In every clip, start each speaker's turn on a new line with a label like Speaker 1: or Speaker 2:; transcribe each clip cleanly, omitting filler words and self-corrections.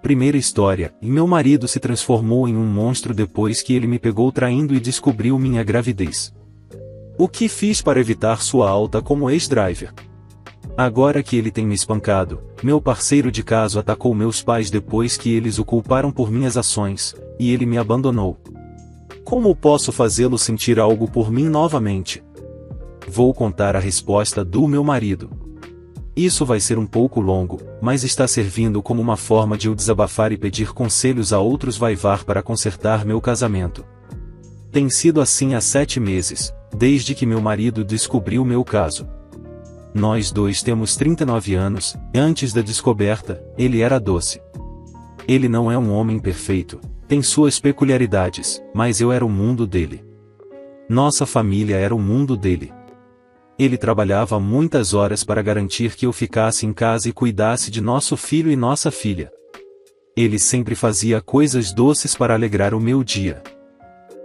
Speaker 1: Primeira história, e meu marido se transformou em um monstro depois que ele me pegou traindo e descobriu minha gravidez. O que fiz para evitar sua alta como ex-driver? Agora que ele tem me espancado, meu parceiro de caso atacou meus pais depois que eles o culparam por minhas ações, e ele me abandonou. Como posso fazê-lo sentir algo por mim novamente? Vou contar a resposta do meu marido. Isso vai ser um pouco longo, mas está servindo como uma forma de eu desabafar e pedir conselhos a outros vaivar para consertar meu casamento. Tem sido assim há 7 meses, desde que meu marido descobriu meu caso. Nós dois temos 39 anos, e antes da descoberta, ele era doce. Ele não é um homem perfeito, tem suas peculiaridades, mas eu era o mundo dele. Nossa família era o mundo dele. Ele trabalhava muitas horas para garantir que eu ficasse em casa e cuidasse de nosso filho e nossa filha. Ele sempre fazia coisas doces para alegrar o meu dia.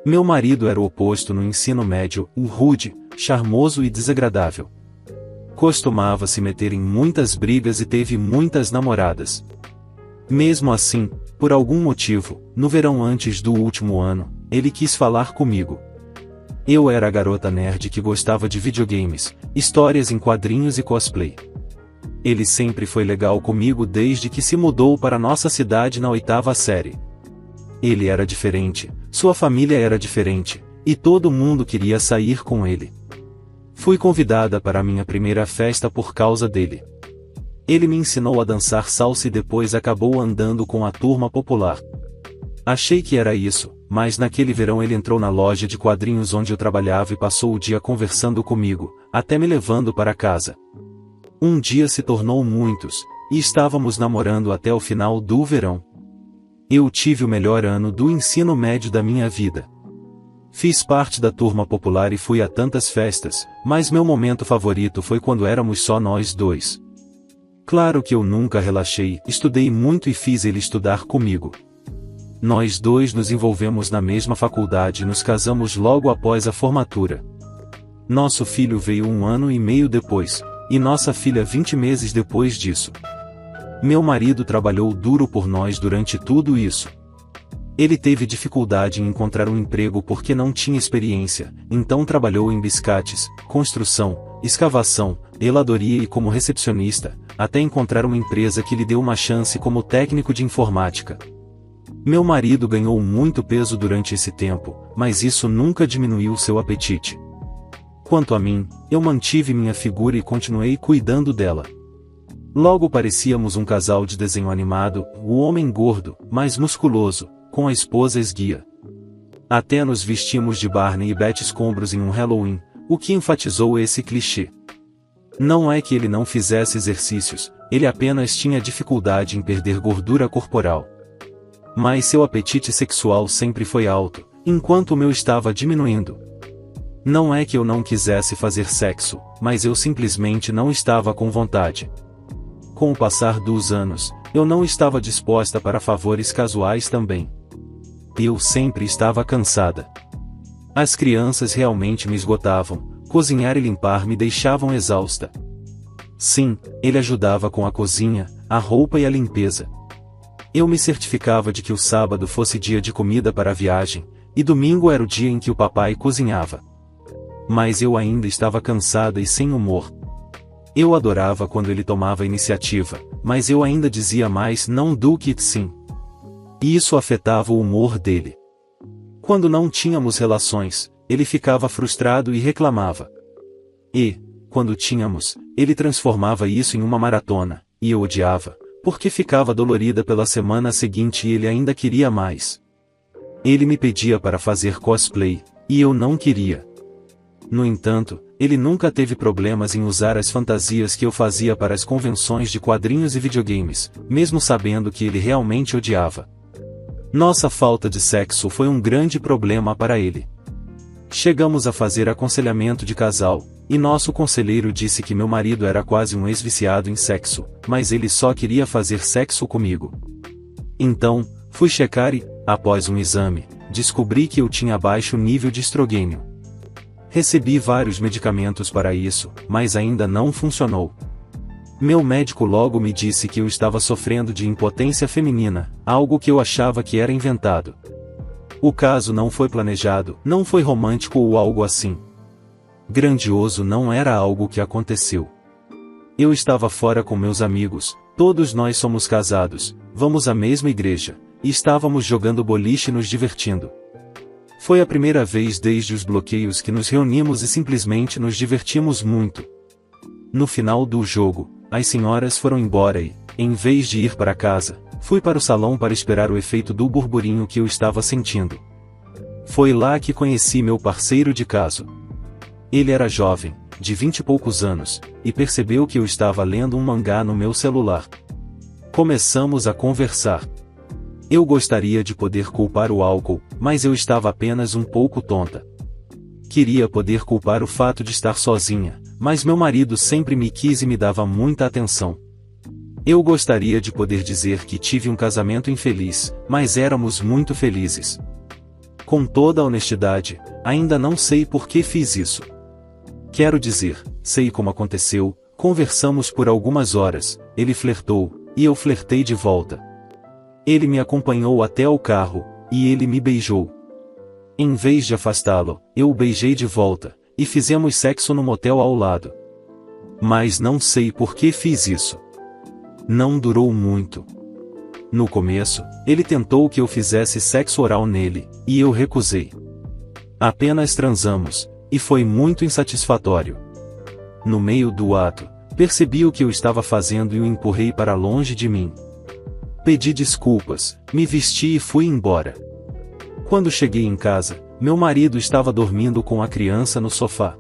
Speaker 1: Meu marido era o oposto no ensino médio, rude, charmoso e desagradável. Costumava se meter em muitas brigas e teve muitas namoradas. Mesmo assim, por algum motivo, no verão antes do último ano, ele quis falar comigo. Eu era a garota nerd que gostava de videogames, histórias em quadrinhos e cosplay. Ele sempre foi legal comigo desde que se mudou para nossa cidade na 8ª série. Ele era diferente, sua família era diferente, e todo mundo queria sair com ele. Fui convidada para a minha primeira festa por causa dele. Ele me ensinou a dançar salsa e depois acabou andando com a turma popular. Achei que era isso, mas naquele verão ele entrou na loja de quadrinhos onde eu trabalhava e passou o dia conversando comigo, até me levando para casa. Um dia se tornou muitos, e estávamos namorando até o final do verão. Eu tive o melhor ano do ensino médio da minha vida. Fiz parte da turma popular e fui a tantas festas, mas meu momento favorito foi quando éramos só nós dois. Claro que eu nunca relaxei, estudei muito e fiz ele estudar comigo. Nós dois nos envolvemos na mesma faculdade e nos casamos logo após a formatura. Nosso filho veio 1 ano e meio depois, e nossa filha 20 meses depois disso. Meu marido trabalhou duro por nós durante tudo isso. Ele teve dificuldade em encontrar um emprego porque não tinha experiência, então trabalhou em biscates, construção, escavação, heladoria e como recepcionista, até encontrar uma empresa que lhe deu uma chance como técnico de informática. Meu marido ganhou muito peso durante esse tempo, mas isso nunca diminuiu seu apetite. Quanto a mim, eu mantive minha figura e continuei cuidando dela. Logo parecíamos um casal de desenho animado, o homem gordo, mais musculoso, com a esposa esguia. Até nos vestimos de Barney e Betty Escombros em um Halloween, o que enfatizou esse clichê. Não é que ele não fizesse exercícios, ele apenas tinha dificuldade em perder gordura corporal. Mas seu apetite sexual sempre foi alto, enquanto o meu estava diminuindo. Não é que eu não quisesse fazer sexo, mas eu simplesmente não estava com vontade. Com o passar dos anos, eu não estava disposta para favores casuais também. Eu sempre estava cansada. As crianças realmente me esgotavam, cozinhar e limpar me deixavam exausta. Sim, ele ajudava com a cozinha, a roupa e a limpeza. Eu me certificava de que o sábado fosse dia de comida para a viagem, e domingo era o dia em que o papai cozinhava. Mas eu ainda estava cansada e sem humor. Eu adorava quando ele tomava a iniciativa, mas eu ainda dizia mais não do que sim. E isso afetava o humor dele. Quando não tínhamos relações, ele ficava frustrado e reclamava. E, quando tínhamos, ele transformava isso em uma maratona, e eu odiava, porque ficava dolorida pela semana seguinte e ele ainda queria mais. Ele me pedia para fazer cosplay, e eu não queria. No entanto, ele nunca teve problemas em usar as fantasias que eu fazia para as convenções de quadrinhos e videogames, mesmo sabendo que ele realmente odiava. Nossa falta de sexo foi um grande problema para ele. Chegamos a fazer aconselhamento de casal, e nosso conselheiro disse que meu marido era quase um ex-viciado em sexo, mas ele só queria fazer sexo comigo. Então, fui checar e, após um exame, descobri que eu tinha baixo nível de estrogênio. Recebi vários medicamentos para isso, mas ainda não funcionou. Meu médico logo me disse que eu estava sofrendo de impotência feminina, algo que eu achava que era inventado. O caso não foi planejado, não foi romântico ou algo assim. Grandioso não era algo que aconteceu. Eu estava fora com meus amigos, todos nós somos casados, vamos à mesma igreja, e estávamos jogando boliche e nos divertindo. Foi a primeira vez desde os bloqueios que nos reunimos e simplesmente nos divertimos muito. No final do jogo, as senhoras foram embora e, em vez de ir para casa, fui para o salão para esperar o efeito do burburinho que eu estava sentindo. Foi lá que conheci meu parceiro de caso. Ele era jovem, de 20 e poucos anos, e percebeu que eu estava lendo um mangá no meu celular. Começamos a conversar. Eu gostaria de poder culpar o álcool, mas eu estava apenas um pouco tonta. Queria poder culpar o fato de estar sozinha, mas meu marido sempre me quis e me dava muita atenção. Eu gostaria de poder dizer que tive um casamento infeliz, mas éramos muito felizes. Com toda a honestidade, ainda não sei por que fiz isso. Quero dizer, sei como aconteceu, conversamos por algumas horas, ele flertou, e eu flertei de volta. Ele me acompanhou até o carro, e ele me beijou. Em vez de afastá-lo, eu o beijei de volta, e fizemos sexo no motel ao lado. Mas não sei por que fiz isso. Não durou muito. No começo, ele tentou que eu fizesse sexo oral nele, e eu recusei. Apenas transamos, e foi muito insatisfatório. No meio do ato, percebi o que eu estava fazendo e o empurrei para longe de mim. Pedi desculpas, me vesti e fui embora. Quando cheguei em casa, meu marido estava dormindo com a criança no sofá.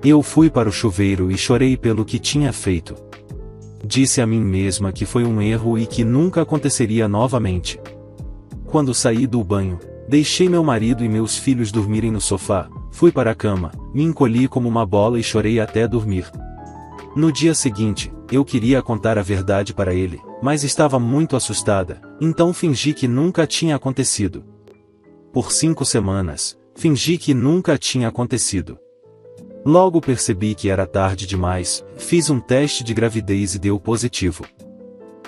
Speaker 1: Eu fui para o chuveiro e chorei pelo que tinha feito. Disse a mim mesma que foi um erro e que nunca aconteceria novamente. Quando saí do banho, deixei meu marido e meus filhos dormirem no sofá, fui para a cama, me encolhi como uma bola e chorei até dormir. No dia seguinte, eu queria contar a verdade para ele, mas estava muito assustada, então fingi que nunca tinha acontecido. Por 5 semanas, fingi que nunca tinha acontecido. Logo percebi que era tarde demais, fiz um teste de gravidez e deu positivo.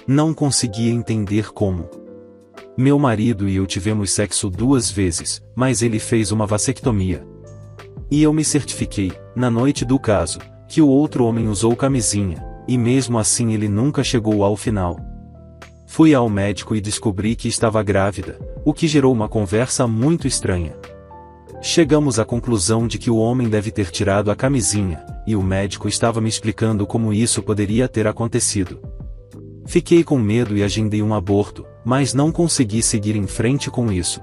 Speaker 1: Não conseguia entender como. Meu marido e eu tivemos sexo 2 vezes, mas ele fez uma vasectomia. E eu me certifiquei, na noite do caso, que o outro homem usou camisinha, e mesmo assim ele nunca chegou ao final. Fui ao médico e descobri que estava grávida, o que gerou uma conversa muito estranha. Chegamos à conclusão de que o homem deve ter tirado a camisinha, e o médico estava me explicando como isso poderia ter acontecido. Fiquei com medo e agendei um aborto, mas não consegui seguir em frente com isso.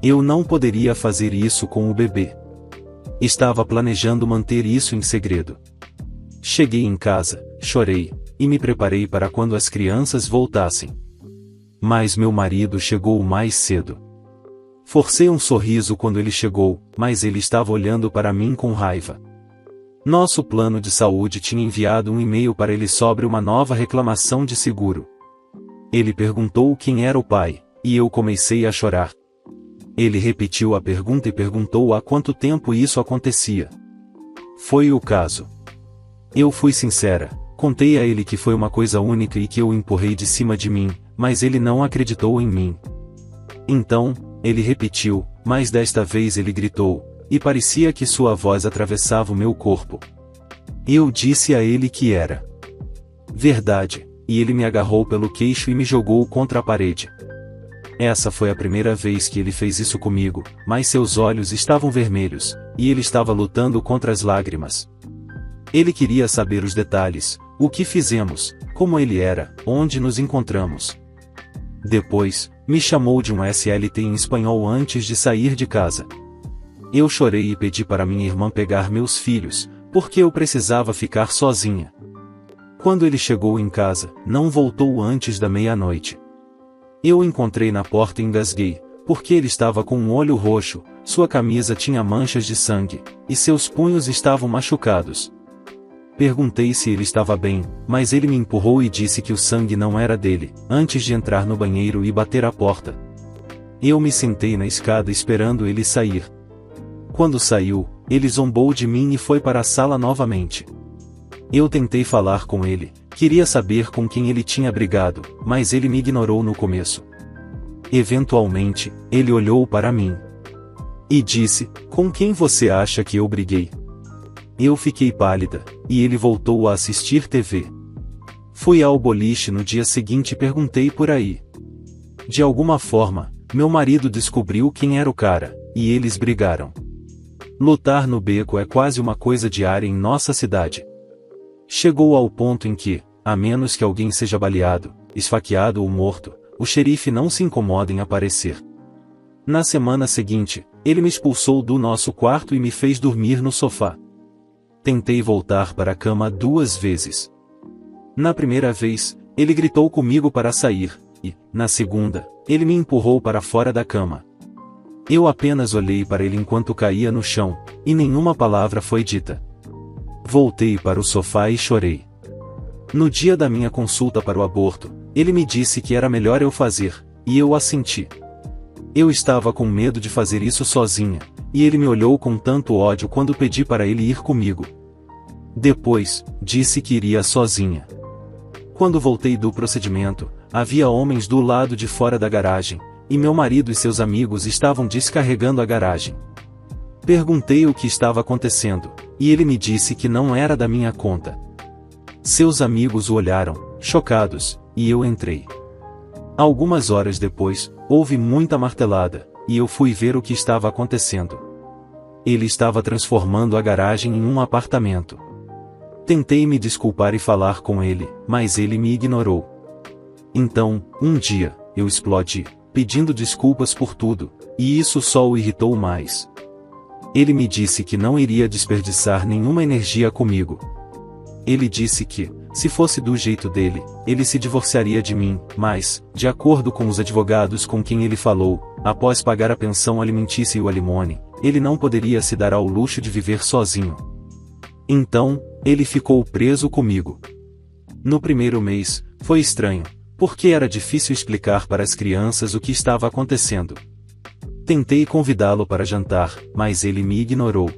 Speaker 1: Eu não poderia fazer isso com o bebê. Estava planejando manter isso em segredo. Cheguei em casa, chorei, e me preparei para quando as crianças voltassem. Mas meu marido chegou mais cedo. Forcei um sorriso quando ele chegou, mas ele estava olhando para mim com raiva. Nosso plano de saúde tinha enviado um e-mail para ele sobre uma nova reclamação de seguro. Ele perguntou quem era o pai, e eu comecei a chorar. Ele repetiu a pergunta e perguntou há quanto tempo isso acontecia. Foi o caso. Eu fui sincera, contei a ele que foi uma coisa única e que eu o empurrei de cima de mim, mas ele não acreditou em mim. Então, ele repetiu, mas desta vez ele gritou, e parecia que sua voz atravessava o meu corpo. Eu disse a ele que era verdade, e ele me agarrou pelo queixo e me jogou contra a parede. Essa foi a primeira vez que ele fez isso comigo, mas seus olhos estavam vermelhos, e ele estava lutando contra as lágrimas. Ele queria saber os detalhes, o que fizemos, como ele era, onde nos encontramos. Depois, me chamou de um SLT em espanhol antes de sair de casa. Eu chorei e pedi para minha irmã pegar meus filhos, porque eu precisava ficar sozinha. Quando ele chegou em casa, não voltou antes da meia-noite. Eu o encontrei na porta e engasguei, porque ele estava com um olho roxo, sua camisa tinha manchas de sangue, e seus punhos estavam machucados. Perguntei se ele estava bem, mas ele me empurrou e disse que o sangue não era dele, antes de entrar no banheiro e bater a porta. Eu me sentei na escada esperando ele sair. Quando saiu, ele zombou de mim e foi para a sala novamente. Eu tentei falar com ele, queria saber com quem ele tinha brigado, mas ele me ignorou no começo. Eventualmente, ele olhou para mim e disse: "Com quem você acha que eu briguei?" Eu fiquei pálida, e ele voltou a assistir TV. Fui ao boliche no dia seguinte e perguntei por aí. De alguma forma, meu marido descobriu quem era o cara, e eles brigaram. Lutar no beco é quase uma coisa diária em nossa cidade. Chegou ao ponto em que, a menos que alguém seja baleado, esfaqueado ou morto, o xerife não se incomoda em aparecer. Na semana seguinte, ele me expulsou do nosso quarto e me fez dormir no sofá. Tentei voltar para a cama 2 vezes. Na primeira vez, ele gritou comigo para sair, e, na segunda, ele me empurrou para fora da cama. Eu apenas olhei para ele enquanto caía no chão, e nenhuma palavra foi dita. Voltei para o sofá e chorei. No dia da minha consulta para o aborto, ele me disse que era melhor eu fazer, e eu assenti. Eu estava com medo de fazer isso sozinha, e ele me olhou com tanto ódio quando pedi para ele ir comigo. Depois, disse que iria sozinha. Quando voltei do procedimento, havia homens do lado de fora da garagem, e meu marido e seus amigos estavam descarregando a garagem. Perguntei o que estava acontecendo, e ele me disse que não era da minha conta. Seus amigos o olharam, chocados, e eu entrei. Algumas horas depois, houve muita martelada, e eu fui ver o que estava acontecendo. Ele estava transformando a garagem em um apartamento. Tentei me desculpar e falar com ele, mas ele me ignorou. Então, um dia, eu explodi, pedindo desculpas por tudo, e isso só o irritou mais. Ele me disse que não iria desperdiçar nenhuma energia comigo. Ele disse que, se fosse do jeito dele, ele se divorciaria de mim, mas, de acordo com os advogados com quem ele falou, após pagar a pensão alimentícia e o alimony, ele não poderia se dar ao luxo de viver sozinho. Então, ele ficou preso comigo. No primeiro mês, foi estranho, porque era difícil explicar para as crianças o que estava acontecendo. Tentei convidá-lo para jantar, mas ele me ignorou.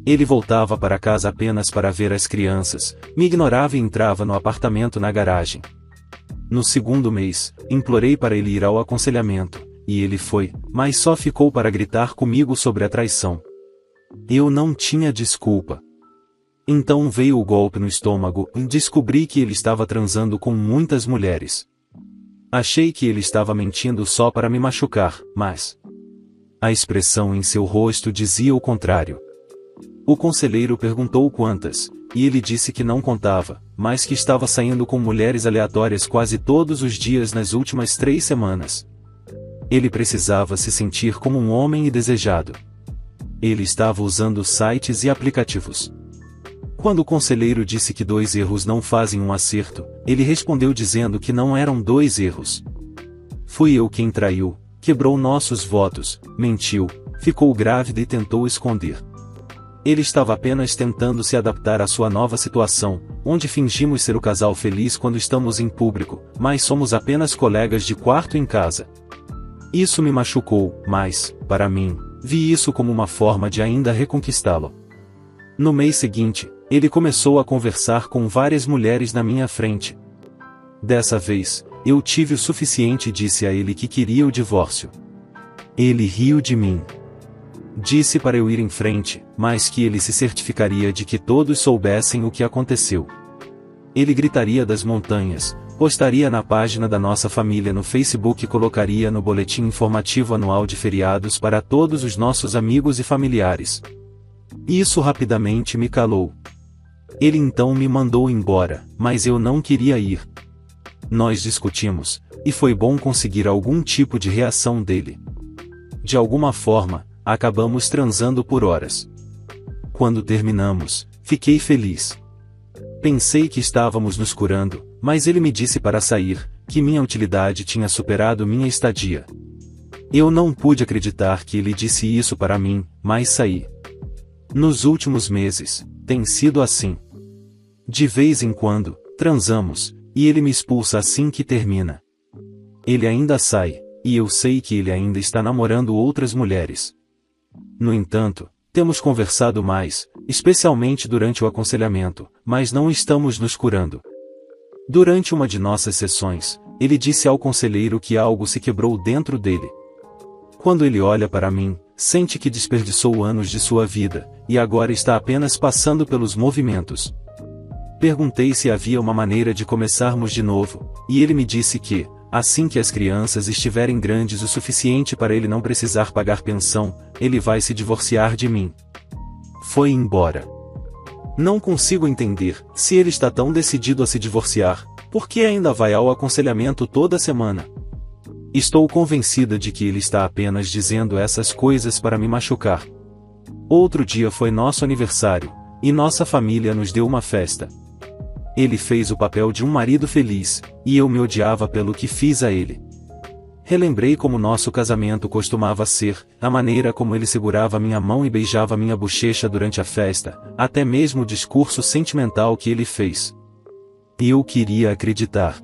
Speaker 1: Ele voltava para casa apenas para ver as crianças, me ignorava e entrava no apartamento na garagem. No segundo mês, implorei para ele ir ao aconselhamento, e ele foi, mas só ficou para gritar comigo sobre a traição. Eu não tinha desculpa. Então veio o golpe no estômago e descobri que ele estava transando com muitas mulheres. Achei que ele estava mentindo só para me machucar, mas a expressão em seu rosto dizia o contrário. O conselheiro perguntou quantas, e ele disse que não contava, mas que estava saindo com mulheres aleatórias quase todos os dias nas últimas 3 semanas. Ele precisava se sentir como um homem e desejado. Ele estava usando sites e aplicativos. Quando o conselheiro disse que 2 erros não fazem um acerto, ele respondeu dizendo que não eram 2 erros. Fui eu quem traiu, quebrou nossos votos, mentiu, ficou grávida e tentou esconder. Ele estava apenas tentando se adaptar à sua nova situação, onde fingimos ser o casal feliz quando estamos em público, mas somos apenas colegas de quarto em casa. Isso me machucou, mas, para mim, vi isso como uma forma de ainda reconquistá-lo. No mês seguinte, ele começou a conversar com várias mulheres na minha frente. Dessa vez, eu tive o suficiente e disse a ele que queria o divórcio. Ele riu de mim. Disse para eu ir em frente, mas que ele se certificaria de que todos soubessem o que aconteceu. Ele gritaria das montanhas, postaria na página da nossa família no Facebook e colocaria no boletim informativo anual de feriados para todos os nossos amigos e familiares. Isso rapidamente me calou. Ele então me mandou embora, mas eu não queria ir. Nós discutimos, e foi bom conseguir algum tipo de reação dele. De alguma forma, acabamos transando por horas. Quando terminamos, fiquei feliz. Pensei que estávamos nos curando, mas ele me disse para sair, que minha utilidade tinha superado minha estadia. Eu não pude acreditar que ele disse isso para mim, mas saí. Nos últimos meses, tem sido assim. De vez em quando, transamos, e ele me expulsa assim que termina. Ele ainda sai, e eu sei que ele ainda está namorando outras mulheres. No entanto, temos conversado mais, especialmente durante o aconselhamento, mas não estamos nos curando. Durante uma de nossas sessões, ele disse ao conselheiro que algo se quebrou dentro dele. Quando ele olha para mim, sente que desperdiçou anos de sua vida, e agora está apenas passando pelos movimentos. Perguntei se havia uma maneira de começarmos de novo, e ele me disse que, assim que as crianças estiverem grandes o suficiente para ele não precisar pagar pensão, ele vai se divorciar de mim. Foi embora. Não consigo entender, se ele está tão decidido a se divorciar, por que ainda vai ao aconselhamento toda semana? Estou convencida de que ele está apenas dizendo essas coisas para me machucar. Outro dia foi nosso aniversário, e nossa família nos deu uma festa. Ele fez o papel de um marido feliz, e eu me odiava pelo que fiz a ele. Relembrei como nosso casamento costumava ser, a maneira como ele segurava minha mão e beijava minha bochecha durante a festa, até mesmo o discurso sentimental que ele fez. E eu queria acreditar.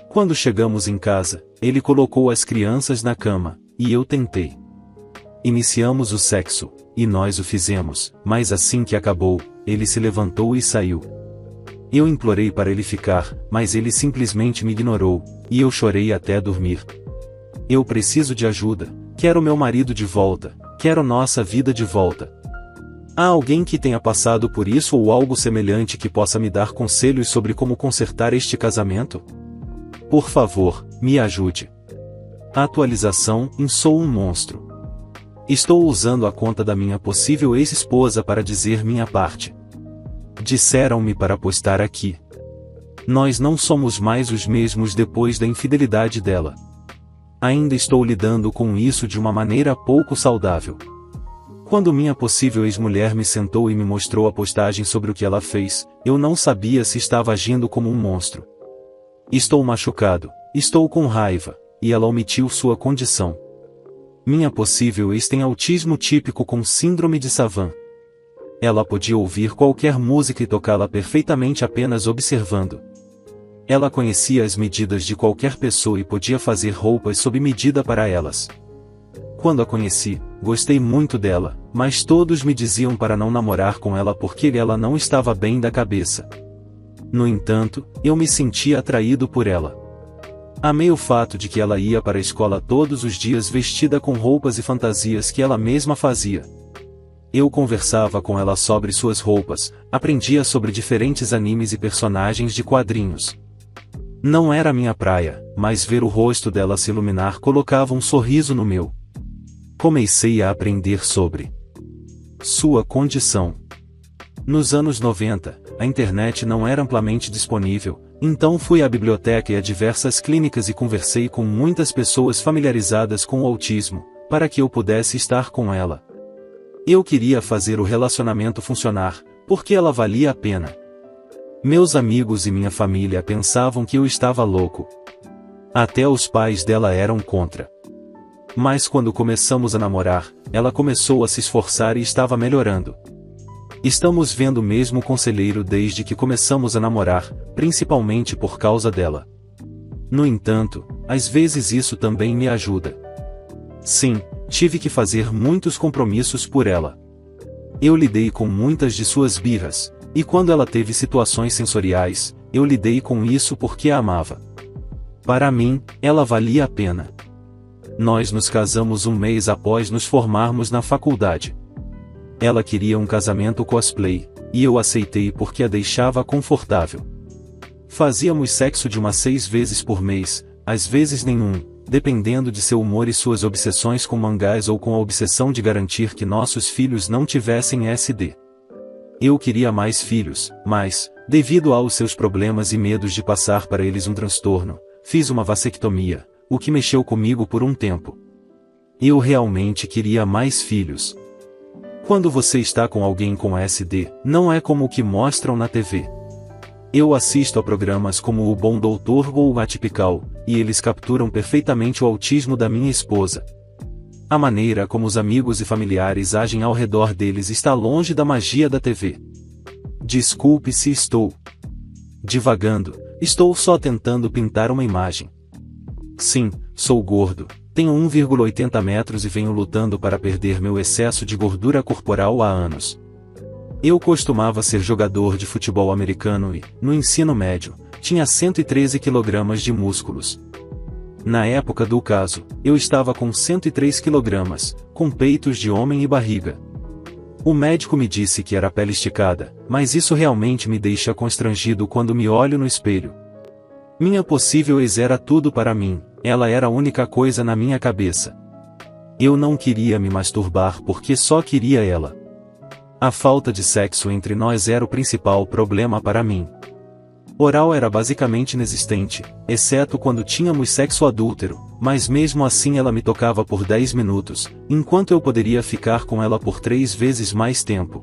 Speaker 1: Quando chegamos em casa, ele colocou as crianças na cama, e eu tentei. Iniciamos o sexo, e nós o fizemos, mas assim que acabou, ele se levantou e saiu. Eu implorei para ele ficar, mas ele simplesmente me ignorou, e eu chorei até dormir. Eu preciso de ajuda, quero meu marido de volta, quero nossa vida de volta. Há alguém que tenha passado por isso ou algo semelhante que possa me dar conselhos sobre como consertar este casamento? Por favor, me ajude. Atualização: Sou um monstro. Estou usando a conta da minha possível ex-esposa para dizer minha parte. Disseram-me para postar aqui. Nós não somos mais os mesmos depois da infidelidade dela. Ainda estou lidando com isso de uma maneira pouco saudável. Quando minha possível ex-mulher me sentou e me mostrou a postagem sobre o que ela fez, eu não sabia se estava agindo como um monstro. Estou machucado, estou com raiva, e ela omitiu sua condição. Minha possível ex tem autismo típico com síndrome de Savant. Ela podia ouvir qualquer música e tocá-la perfeitamente apenas observando. Ela conhecia as medidas de qualquer pessoa e podia fazer roupas sob medida para elas. Quando a conheci, gostei muito dela, mas todos me diziam para não namorar com ela porque ela não estava bem da cabeça. No entanto, eu me sentia atraído por ela. Amei o fato de que ela ia para a escola todos os dias vestida com roupas e fantasias que ela mesma fazia. Eu conversava com ela sobre suas roupas, aprendia sobre diferentes animes e personagens de quadrinhos. Não era minha praia, mas ver o rosto dela se iluminar colocava um sorriso no meu. Comecei a aprender sobre sua condição. Nos anos 90, a internet não era amplamente disponível, então fui à biblioteca e a diversas clínicas e conversei com muitas pessoas familiarizadas com o autismo, para que eu pudesse estar com ela. Eu queria fazer o relacionamento funcionar, porque ela valia a pena. Meus amigos e minha família pensavam que eu estava louco. Até os pais dela eram contra. Mas quando começamos a namorar, ela começou a se esforçar e estava melhorando. Estamos vendo o mesmo conselheiro desde que começamos a namorar, principalmente por causa dela. No entanto, às vezes isso também me ajuda. Sim, tive que fazer muitos compromissos por ela. Eu lidei com muitas de suas birras, e quando ela teve situações sensoriais, eu lidei com isso porque a amava. Para mim, ela valia a pena. Nós nos casamos um mês após nos formarmos na faculdade. Ela queria um casamento cosplay, e eu aceitei porque a deixava confortável. Fazíamos sexo de 6 vezes por mês, às vezes nenhum, dependendo de seu humor e suas obsessões com mangás ou com a obsessão de garantir que nossos filhos não tivessem SD. Eu queria mais filhos, mas, devido aos seus problemas e medos de passar para eles um transtorno, fiz uma vasectomia, o que mexeu comigo por um tempo. Eu realmente queria mais filhos. Quando você está com alguém com SD, não é como o que mostram na TV. Eu assisto a programas como O Bom Doutor ou o Atypical, e eles capturam perfeitamente o autismo da minha esposa. A maneira como os amigos e familiares agem ao redor deles está longe da magia da TV. Desculpe se estou divagando, estou só tentando pintar uma imagem. Sim, sou gordo, tenho 1,80 metros e venho lutando para perder meu excesso de gordura corporal há anos. Eu costumava ser jogador de futebol americano e, no ensino médio, tinha 113 kg de músculos. Na época do caso, eu estava com 103 kg, com peitos de homem e barriga. O médico me disse que era pele esticada, mas isso realmente me deixa constrangido quando me olho no espelho. Minha possível ex era tudo para mim, ela era a única coisa na minha cabeça. Eu não queria me masturbar porque só queria ela. A falta de sexo entre nós era o principal problema para mim. Oral era basicamente inexistente, exceto quando tínhamos sexo adúltero, mas mesmo assim ela me tocava por 10 minutos, enquanto eu poderia ficar com ela por 3 vezes mais tempo.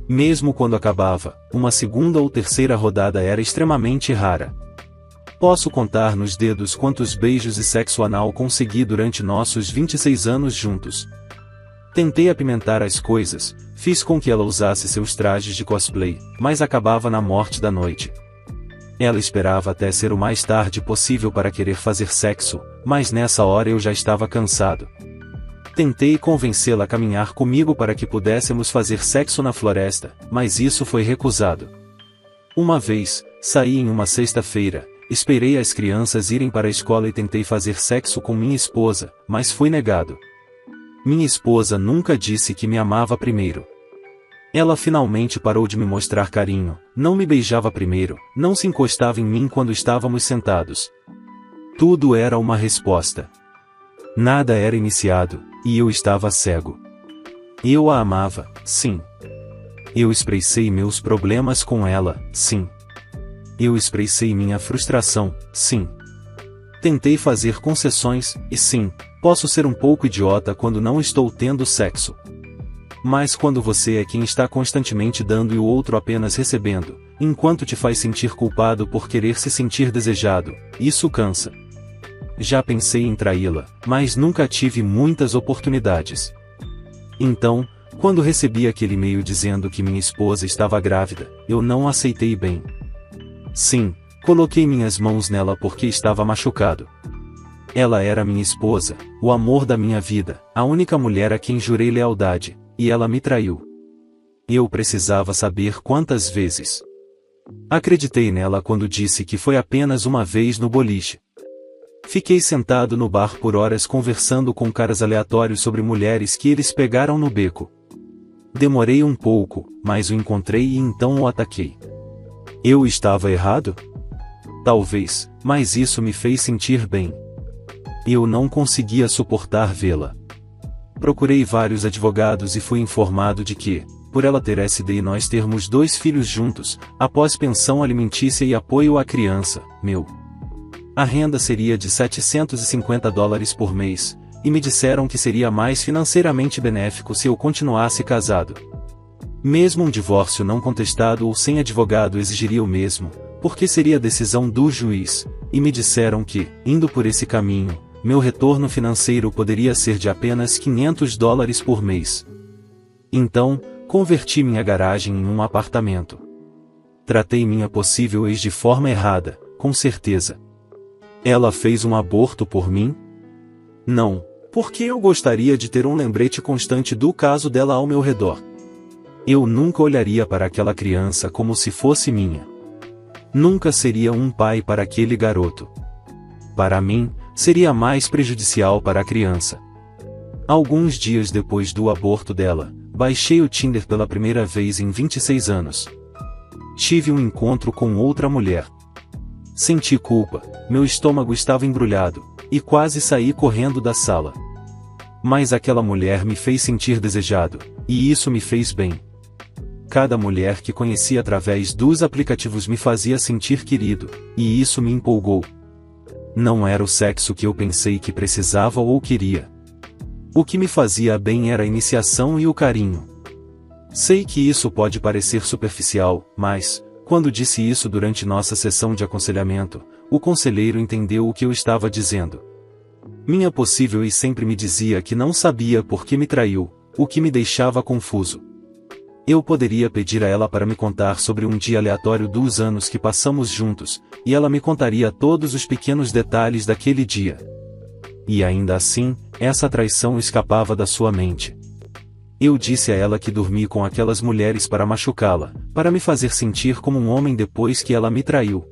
Speaker 1: Mesmo quando acabava, uma segunda ou terceira rodada era extremamente rara. Posso contar nos dedos quantos beijos e sexo anal consegui durante nossos 26 anos juntos. Tentei apimentar as coisas, fiz com que ela usasse seus trajes de cosplay, mas acabava na morte da noite. Ela esperava até ser o mais tarde possível para querer fazer sexo, mas nessa hora eu já estava cansado. Tentei convencê-la a caminhar comigo para que pudéssemos fazer sexo na floresta, mas isso foi recusado. Uma vez, saí em uma sexta-feira, esperei as crianças irem para a escola e tentei fazer sexo com minha esposa, mas fui negado. Minha esposa nunca disse que me amava primeiro. Ela finalmente parou de me mostrar carinho, não me beijava primeiro, não se encostava em mim quando estávamos sentados. Tudo era uma resposta. Nada era iniciado, e eu estava cego. Eu a amava, sim. Eu expressei meus problemas com ela, sim. Eu expressei minha frustração, sim. Tentei fazer concessões, e sim, posso ser um pouco idiota quando não estou tendo sexo. Mas quando você é quem está constantemente dando e o outro apenas recebendo, enquanto te faz sentir culpado por querer se sentir desejado, isso cansa. Já pensei em traí-la, mas nunca tive muitas oportunidades. Então, quando recebi aquele e-mail dizendo que minha esposa estava grávida, eu não aceitei bem. Sim, coloquei minhas mãos nela porque estava machucado. Ela era minha esposa, o amor da minha vida, a única mulher a quem jurei lealdade. E ela me traiu. Eu precisava saber quantas vezes. Acreditei nela quando disse que foi apenas uma vez no boliche. Fiquei sentado no bar por horas conversando com caras aleatórios sobre mulheres que eles pegaram no beco. Demorei um pouco, mas o encontrei e então o ataquei. Eu estava errado? Talvez, mas isso me fez sentir bem. Eu não conseguia suportar vê-la. Procurei vários advogados e fui informado de que, por ela ter SD e nós termos 2 filhos juntos, após pensão alimentícia e apoio à criança, a renda seria de $750 por mês, e me disseram que seria mais financeiramente benéfico se eu continuasse casado. Mesmo um divórcio não contestado ou sem advogado exigiria o mesmo, porque seria decisão do juiz, e me disseram que, indo por esse caminho, meu retorno financeiro poderia ser de apenas $500 por mês. Então, converti minha garagem em um apartamento. Tratei minha possível ex de forma errada, com certeza. Ela fez um aborto por mim? Não, porque eu gostaria de ter um lembrete constante do caso dela ao meu redor. Eu nunca olharia para aquela criança como se fosse minha. Nunca seria um pai para aquele garoto. Para mim, seria mais prejudicial para a criança. Alguns dias depois do aborto dela, baixei o Tinder pela primeira vez em 26 anos. Tive um encontro com outra mulher. Senti culpa, meu estômago estava embrulhado, e quase saí correndo da sala. Mas aquela mulher me fez sentir desejado, e isso me fez bem. Cada mulher que conheci através dos aplicativos me fazia sentir querido, e isso me empolgou. Não era o sexo que eu pensei que precisava ou queria. O que me fazia bem era a iniciação e o carinho. Sei que isso pode parecer superficial, mas, quando disse isso durante nossa sessão de aconselhamento, o conselheiro entendeu o que eu estava dizendo. Minha possível ex sempre me dizia que não sabia por que me traiu, o que me deixava confuso. Eu poderia pedir a ela para me contar sobre um dia aleatório dos anos que passamos juntos, e ela me contaria todos os pequenos detalhes daquele dia. E ainda assim, essa traição escapava da sua mente. Eu disse a ela que dormi com aquelas mulheres para machucá-la, para me fazer sentir como um homem depois que ela me traiu.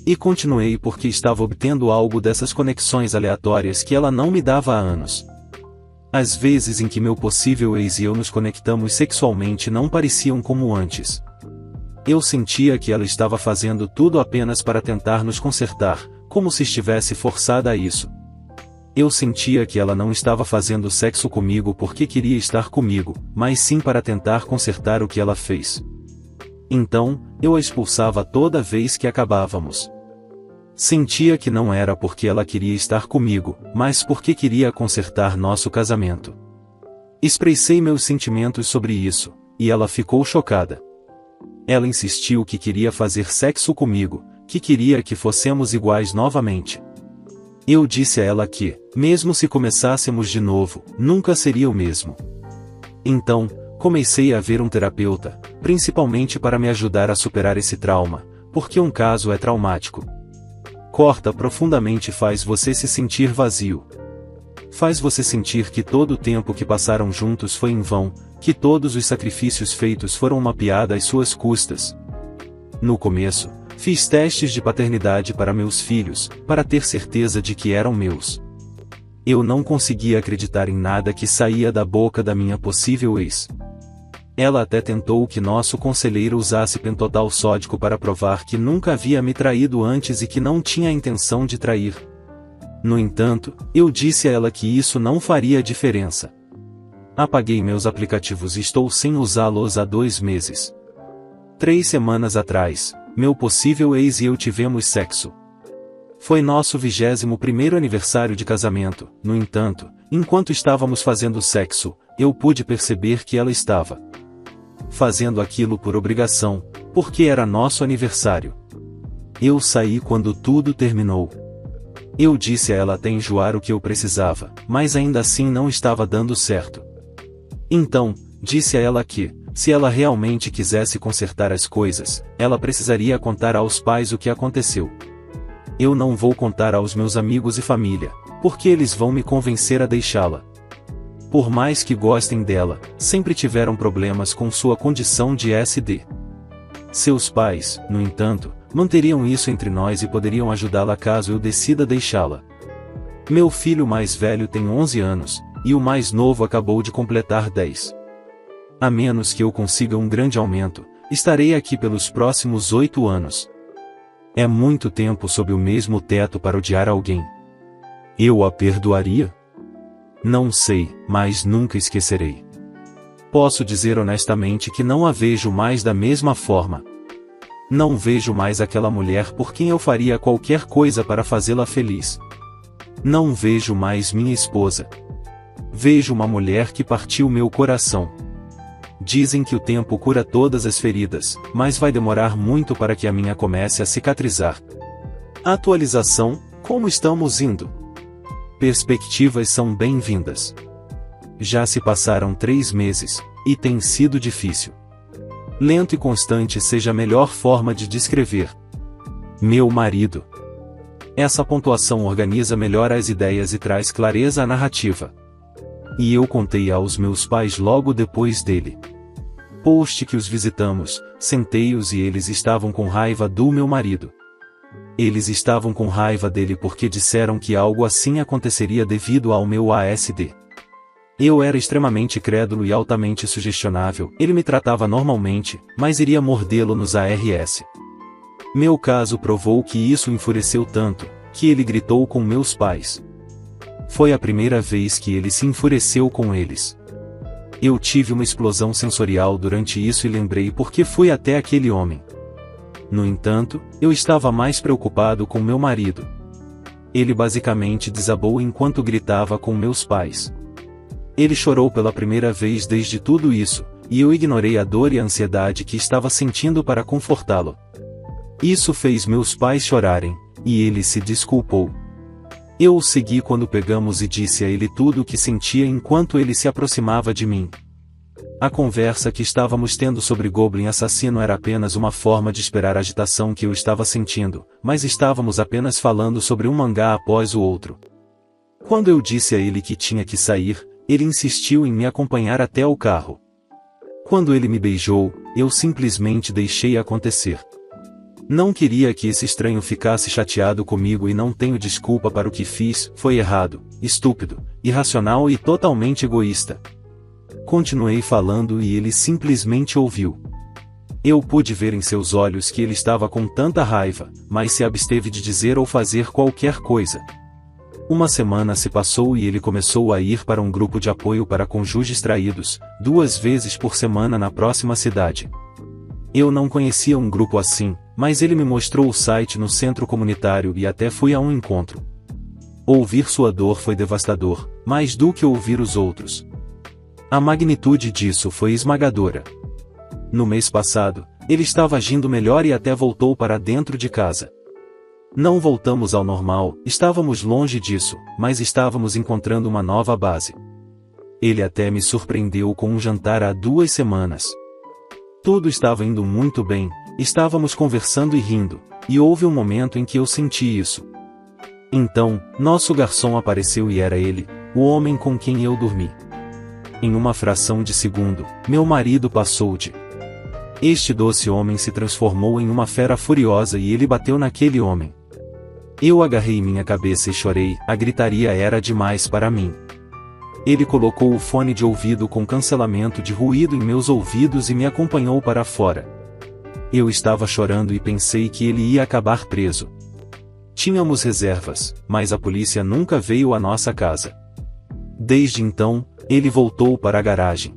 Speaker 1: E continuei porque estava obtendo algo dessas conexões aleatórias que ela não me dava há anos. As vezes em que meu possível ex e eu nos conectamos sexualmente não pareciam como antes. Eu sentia que ela estava fazendo tudo apenas para tentar nos consertar, como se estivesse forçada a isso. Eu sentia que ela não estava fazendo sexo comigo porque queria estar comigo, mas sim para tentar consertar o que ela fez. Então, eu a expulsava toda vez que acabávamos. Sentia que não era porque ela queria estar comigo, mas porque queria consertar nosso casamento. Expressei meus sentimentos sobre isso, e ela ficou chocada. Ela insistiu que queria fazer sexo comigo, que queria que fossemos iguais novamente. Eu disse a ela que, mesmo se começássemos de novo, nunca seria o mesmo. Então, comecei a ver um terapeuta, principalmente para me ajudar a superar esse trauma, porque um caso é traumático. Corta profundamente e faz você se sentir vazio. Faz você sentir que todo o tempo que passaram juntos foi em vão, que todos os sacrifícios feitos foram uma piada às suas custas. No começo, fiz testes de paternidade para meus filhos, para ter certeza de que eram meus. Eu não conseguia acreditar em nada que saía da boca da minha possível ex. Ela até tentou que nosso conselheiro usasse pentotal sódico para provar que nunca havia me traído antes e que não tinha a intenção de trair. No entanto, eu disse a ela que isso não faria diferença. Apaguei meus aplicativos e estou sem usá-los há 2 meses. 3 semanas atrás, meu possível ex e eu tivemos sexo. Foi nosso 21º aniversário de casamento. No entanto, enquanto estávamos fazendo sexo, eu pude perceber que ela estava fazendo aquilo por obrigação, porque era nosso aniversário. Eu saí quando tudo terminou. Eu disse a ela até enjoar o que eu precisava, mas ainda assim não estava dando certo. Então, disse a ela que, se ela realmente quisesse consertar as coisas, ela precisaria contar aos pais o que aconteceu. Eu não vou contar aos meus amigos e família, porque eles vão me convencer a deixá-la. Por mais que gostem dela, sempre tiveram problemas com sua condição de SD. Seus pais, no entanto, manteriam isso entre nós e poderiam ajudá-la caso eu decida deixá-la. Meu filho mais velho tem 11 anos, e o mais novo acabou de completar 10. A menos que eu consiga um grande aumento, estarei aqui pelos próximos 8 anos. É muito tempo sob o mesmo teto para odiar alguém. Eu a perdoaria? Não sei, mas nunca esquecerei. Posso dizer honestamente que não a vejo mais da mesma forma. Não vejo mais aquela mulher por quem eu faria qualquer coisa para fazê-la feliz. Não vejo mais minha esposa. Vejo uma mulher que partiu meu coração. Dizem que o tempo cura todas as feridas, mas vai demorar muito para que a minha comece a cicatrizar. Atualização: como estamos indo? Perspectivas são bem-vindas. Já se passaram 3 meses, e tem sido difícil. Lento e constante seja a melhor forma de descrever. Meu marido. Essa pontuação organiza melhor as ideias e traz clareza à narrativa. E eu contei aos meus pais logo depois dele. Post que os visitamos, sentei-os e eles estavam com raiva do meu marido. Eles estavam com raiva dele porque disseram que algo assim aconteceria devido ao meu ASD. Eu era extremamente crédulo e altamente sugestionável, ele me tratava normalmente, mas iria mordê-lo nos ARS. Meu caso provou que isso o enfureceu tanto, que ele gritou com meus pais. Foi a primeira vez que ele se enfureceu com eles. Eu tive uma explosão sensorial durante isso e lembrei por que fui até aquele homem. No entanto, eu estava mais preocupado com meu marido. Ele basicamente desabou enquanto gritava com meus pais. Ele chorou pela primeira vez desde tudo isso, e eu ignorei a dor e a ansiedade que estava sentindo para confortá-lo. Isso fez meus pais chorarem, e ele se desculpou. Eu o segui quando pegamos e disse a ele tudo o que sentia enquanto ele se aproximava de mim. A conversa que estávamos tendo sobre Goblin Assassino era apenas uma forma de esperar a agitação que eu estava sentindo, mas estávamos apenas falando sobre um mangá após o outro. Quando eu disse a ele que tinha que sair, ele insistiu em me acompanhar até o carro. Quando ele me beijou, eu simplesmente deixei acontecer. Não queria que esse estranho ficasse chateado comigo e não tenho desculpa para o que fiz, foi errado, estúpido, irracional e totalmente egoísta. Continuei falando e ele simplesmente ouviu. Eu pude ver em seus olhos que ele estava com tanta raiva, mas se absteve de dizer ou fazer qualquer coisa. Uma semana se passou e ele começou a ir para um grupo de apoio para cônjuges traídos, 2 vezes por semana na próxima cidade. Eu não conhecia um grupo assim, mas ele me mostrou o site no centro comunitário e até fui a um encontro. Ouvir sua dor foi devastador, mais do que ouvir os outros. A magnitude disso foi esmagadora. No mês passado, ele estava agindo melhor e até voltou para dentro de casa. Não voltamos ao normal, estávamos longe disso, mas estávamos encontrando uma nova base. Ele até me surpreendeu com um jantar há 2 semanas. Tudo estava indo muito bem, estávamos conversando e rindo, e houve um momento em que eu senti isso. Então, nosso garçom apareceu e era ele, o homem com quem eu dormi. Em uma fração de segundo, meu marido passou de. Este doce homem se transformou em uma fera furiosa e ele bateu naquele homem. Eu agarrei minha cabeça e chorei, a gritaria era demais para mim. Ele colocou o fone de ouvido com cancelamento de ruído em meus ouvidos e me acompanhou para fora. Eu estava chorando e pensei que ele ia acabar preso. Tínhamos reservas, mas a polícia nunca veio à nossa casa. Desde então, ele voltou para a garagem.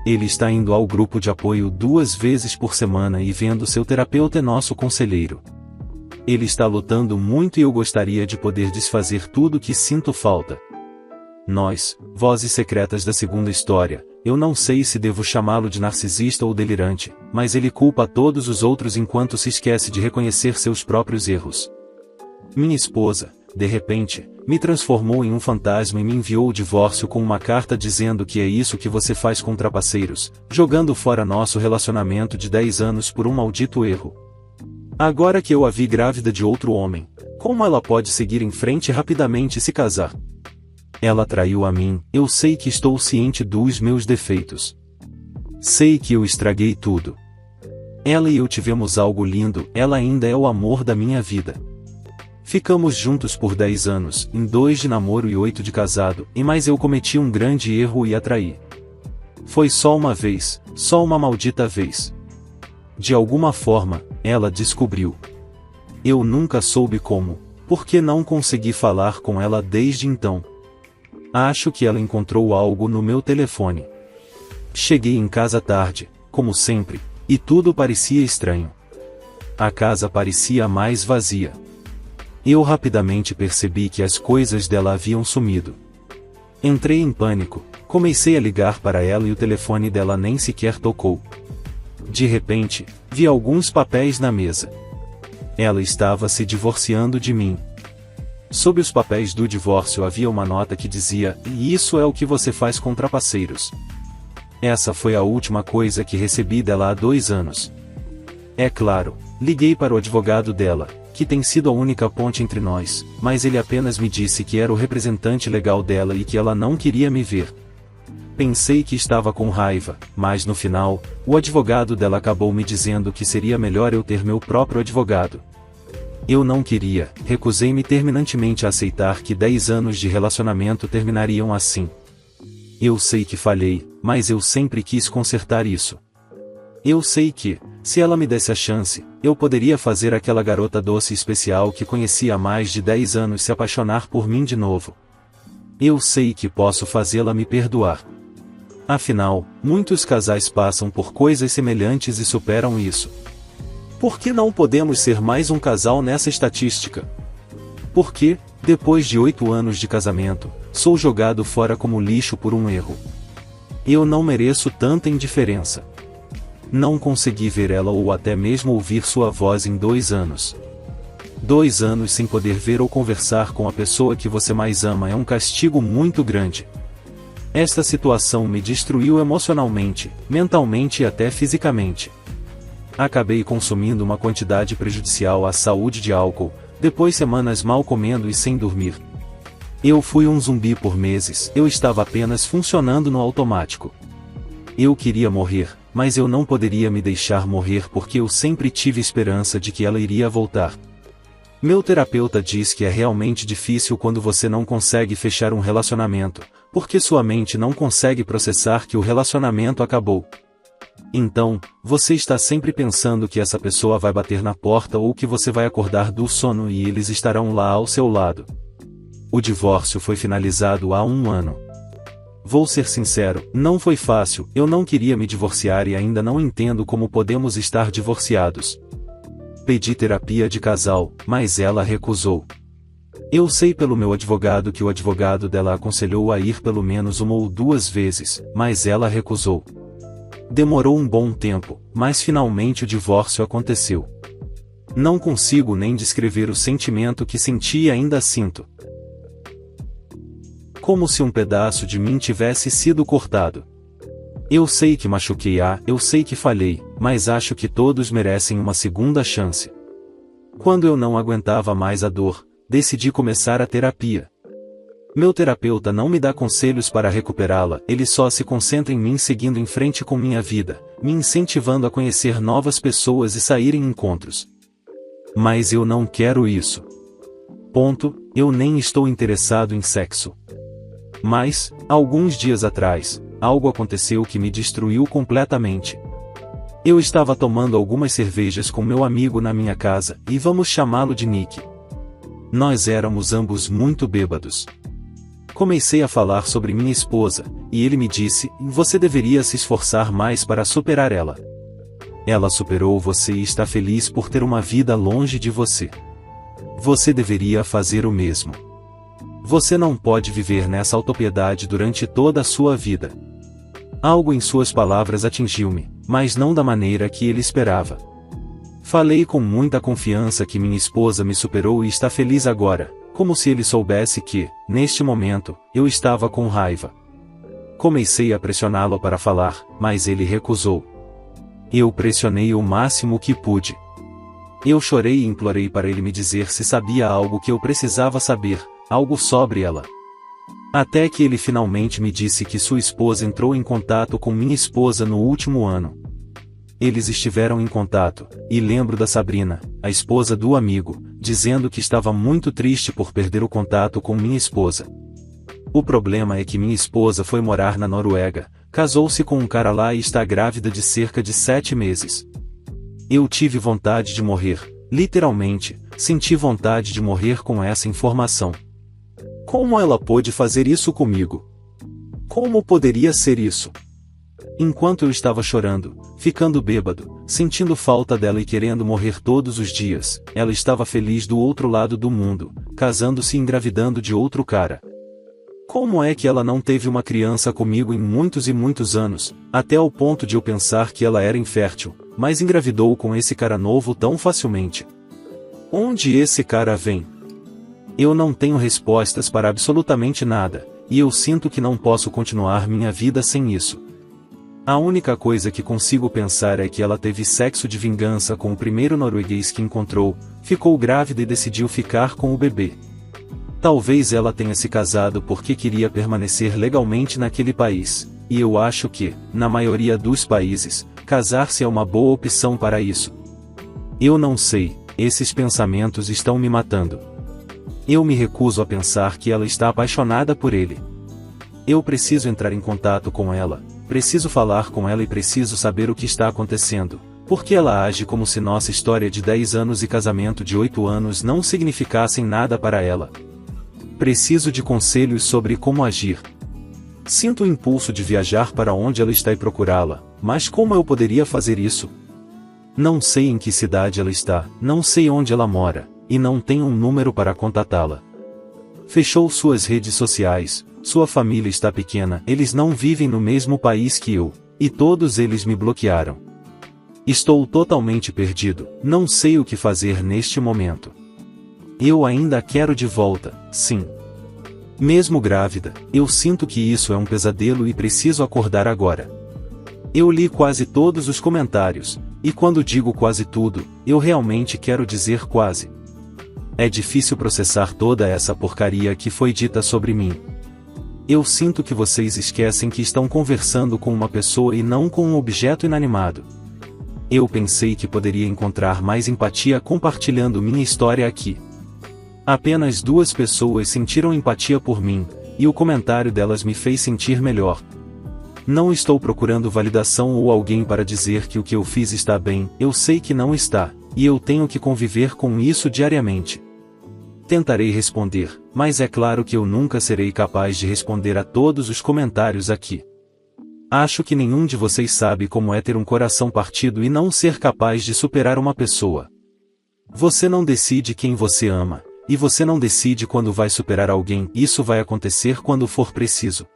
Speaker 1: Ele está indo ao grupo de apoio 2 vezes por semana e vendo seu terapeuta é nosso conselheiro. Ele está lutando muito e eu gostaria de poder desfazer tudo que sinto falta. Nós, vozes secretas da segunda história, eu não sei se devo chamá-lo de narcisista ou delirante, mas ele culpa todos os outros enquanto se esquece de reconhecer seus próprios erros. Minha esposa, de repente, me transformou em um fantasma e me enviou o divórcio com uma carta dizendo que é isso que você faz com trapaceiros, jogando fora nosso relacionamento de 10 anos por um maldito erro. Agora que eu a vi grávida de outro homem, como ela pode seguir em frente e rapidamente se casar? Ela traiu a mim, eu sei que estou ciente dos meus defeitos. Sei que eu estraguei tudo. Ela e eu tivemos algo lindo, ela ainda é o amor da minha vida. Ficamos juntos por 10 anos, em 2 de namoro e 8 de casado, mas eu cometi um grande erro e a traí. Foi só uma vez, só uma maldita vez. De alguma forma, ela descobriu. Eu nunca soube como, porque não consegui falar com ela desde então. Acho que ela encontrou algo no meu telefone. Cheguei em casa tarde, como sempre, e tudo parecia estranho. A casa parecia mais vazia. Eu rapidamente percebi que as coisas dela haviam sumido. Entrei em pânico, comecei a ligar para ela e o telefone dela nem sequer tocou. De repente, vi alguns papéis na mesa. Ela estava se divorciando de mim. Sob os papéis do divórcio havia uma nota que dizia: "E isso é o que você faz com trapaceiros." Essa foi a última coisa que recebi dela há 2 anos. É claro, liguei para o advogado dela, que tem sido a única ponte entre nós, mas ele apenas me disse que era o representante legal dela e que ela não queria me ver. Pensei que estava com raiva, mas no final, o advogado dela acabou me dizendo que seria melhor eu ter meu próprio advogado. Eu não queria, recusei-me terminantemente a aceitar que 10 anos de relacionamento terminariam assim. Eu sei que falhei, mas eu sempre quis consertar isso. Eu sei que, se ela me desse a chance, eu poderia fazer aquela garota doce e especial que conheci há mais de 10 anos se apaixonar por mim de novo. Eu sei que posso fazê-la me perdoar. Afinal, muitos casais passam por coisas semelhantes e superam isso. Por que não podemos ser mais um casal nessa estatística? Porque, depois de 8 anos de casamento, sou jogado fora como lixo por um erro. Eu não mereço tanta indiferença. Não consegui ver ela ou até mesmo ouvir sua voz em 2 anos. 2 anos sem poder ver ou conversar com a pessoa que você mais ama é um castigo muito grande. Esta situação me destruiu emocionalmente, mentalmente e até fisicamente. Acabei consumindo uma quantidade prejudicial à saúde de álcool, depois semanas mal comendo e sem dormir. Eu fui um zumbi por meses, eu estava apenas funcionando no automático. Eu queria morrer, mas eu não poderia me deixar morrer porque eu sempre tive esperança de que ela iria voltar. Meu terapeuta diz que é realmente difícil quando você não consegue fechar um relacionamento, porque sua mente não consegue processar que o relacionamento acabou. Então, você está sempre pensando que essa pessoa vai bater na porta ou que você vai acordar do sono e eles estarão lá ao seu lado. O divórcio foi finalizado há 1 ano. Vou ser sincero, não foi fácil, eu não queria me divorciar e ainda não entendo como podemos estar divorciados. Pedi terapia de casal, mas ela recusou. Eu sei pelo meu advogado que o advogado dela aconselhou a ir pelo menos 1 ou 2 vezes, mas ela recusou. Demorou um bom tempo, mas finalmente o divórcio aconteceu. Não consigo nem descrever o sentimento que senti e ainda sinto. Como se um pedaço de mim tivesse sido cortado. Eu sei que machuquei eu sei que falhei, mas acho que todos merecem uma segunda chance. Quando eu não aguentava mais a dor, decidi começar a terapia. Meu terapeuta não me dá conselhos para recuperá-la, ele só se concentra em mim seguindo em frente com minha vida, me incentivando a conhecer novas pessoas e sair em encontros. Mas eu não quero isso. Ponto, eu nem estou interessado em sexo. Mas, alguns dias atrás, algo aconteceu que me destruiu completamente. Eu estava tomando algumas cervejas com meu amigo na minha casa, e vamos chamá-lo de Nick. Nós éramos ambos muito bêbados. Comecei a falar sobre minha esposa, e ele me disse, você deveria se esforçar mais para superar ela. Ela superou você e está feliz por ter uma vida longe de você. Você deveria fazer o mesmo. Você não pode viver nessa autopiedade durante toda a sua vida. Algo em suas palavras atingiu-me, mas não da maneira que ele esperava. Falei com muita confiança que minha esposa me superou e está feliz agora, como se ele soubesse que, neste momento, eu estava com raiva. Comecei a pressioná-lo para falar, mas ele recusou. Eu pressionei o máximo que pude. Eu chorei e implorei para ele me dizer se sabia algo que eu precisava saber, algo sobre ela. Até que ele finalmente me disse que sua esposa entrou em contato com minha esposa no último ano. Eles estiveram em contato, e lembro da Sabrina, a esposa do amigo, dizendo que estava muito triste por perder o contato com minha esposa. O problema é que minha esposa foi morar na Noruega, casou-se com um cara lá e está grávida de cerca de 7 meses. Eu tive vontade de morrer, literalmente, senti vontade de morrer com essa informação. Como ela pôde fazer isso comigo? Como poderia ser isso? Enquanto eu estava chorando, ficando bêbado, sentindo falta dela e querendo morrer todos os dias, ela estava feliz do outro lado do mundo, casando-se e engravidando de outro cara. Como é que ela não teve uma criança comigo em muitos e muitos anos, até ao ponto de eu pensar que ela era infértil, mas engravidou com esse cara novo tão facilmente? Onde esse cara vem? Eu não tenho respostas para absolutamente nada, e eu sinto que não posso continuar minha vida sem isso. A única coisa que consigo pensar é que ela teve sexo de vingança com o primeiro norueguês que encontrou, ficou grávida e decidiu ficar com o bebê. Talvez ela tenha se casado porque queria permanecer legalmente naquele país, e eu acho que, na maioria dos países, casar-se é uma boa opção para isso. Eu não sei, esses pensamentos estão me matando. Eu me recuso a pensar que ela está apaixonada por ele. Eu preciso entrar em contato com ela, preciso falar com ela e preciso saber o que está acontecendo, porque ela age como se nossa história de 10 anos e casamento de 8 anos não significassem nada para ela. Preciso de conselhos sobre como agir. Sinto o impulso de viajar para onde ela está e procurá-la, mas como eu poderia fazer isso? Não sei em que cidade ela está, não sei onde ela mora, e não tenho um número para contatá-la. Fechou suas redes sociais, sua família está pequena, eles não vivem no mesmo país que eu, e todos eles me bloquearam. Estou totalmente perdido, não sei o que fazer neste momento. Eu ainda quero de volta, sim. Mesmo grávida, eu sinto que isso é um pesadelo e preciso acordar agora. Eu li quase todos os comentários, e quando digo quase tudo, eu realmente quero dizer quase. É difícil processar toda essa porcaria que foi dita sobre mim. Eu sinto que vocês esquecem que estão conversando com uma pessoa e não com um objeto inanimado. Eu pensei que poderia encontrar mais empatia compartilhando minha história aqui. Apenas 2 pessoas sentiram empatia por mim, e o comentário delas me fez sentir melhor. Não estou procurando validação ou alguém para dizer que o que eu fiz está bem, eu sei que não está, e eu tenho que conviver com isso diariamente. Tentarei responder, mas é claro que eu nunca serei capaz de responder a todos os comentários aqui. Acho que nenhum de vocês sabe como é ter um coração partido e não ser capaz de superar uma pessoa. Você não decide quem você ama, e você não decide quando vai superar alguém, isso vai acontecer quando for preciso.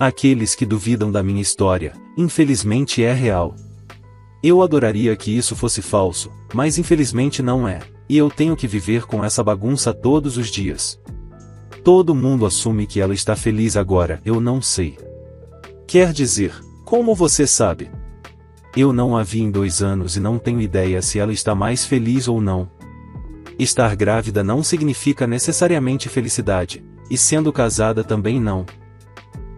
Speaker 1: Aqueles que duvidam da minha história, infelizmente é real. Eu adoraria que isso fosse falso, mas infelizmente não é, e eu tenho que viver com essa bagunça todos os dias. Todo mundo assume que ela está feliz agora, eu não sei. Quer dizer, como você sabe? Eu não a vi em 2 anos e não tenho ideia se ela está mais feliz ou não. Estar grávida não significa necessariamente felicidade, e sendo casada também não.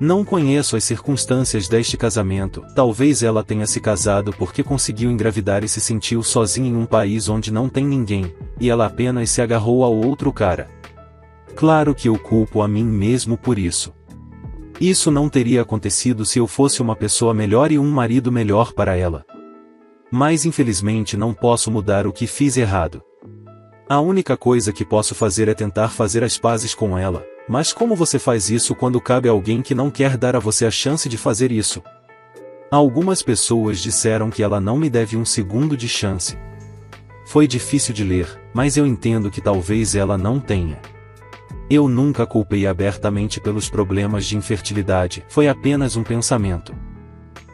Speaker 1: Não conheço as circunstâncias deste casamento, talvez ela tenha se casado porque conseguiu engravidar e se sentiu sozinha em um país onde não tem ninguém, e ela apenas se agarrou ao outro cara. Claro que eu culpo a mim mesmo por isso. Isso não teria acontecido se eu fosse uma pessoa melhor e um marido melhor para ela. Mas infelizmente não posso mudar o que fiz errado. A única coisa que posso fazer é tentar fazer as pazes com ela, mas como você faz isso quando cabe a alguém que não quer dar a você a chance de fazer isso? Algumas pessoas disseram que ela não me deve um segundo de chance. Foi difícil de ler, mas eu entendo que talvez ela não tenha. Eu nunca culpei abertamente pelos problemas de infertilidade, foi apenas um pensamento.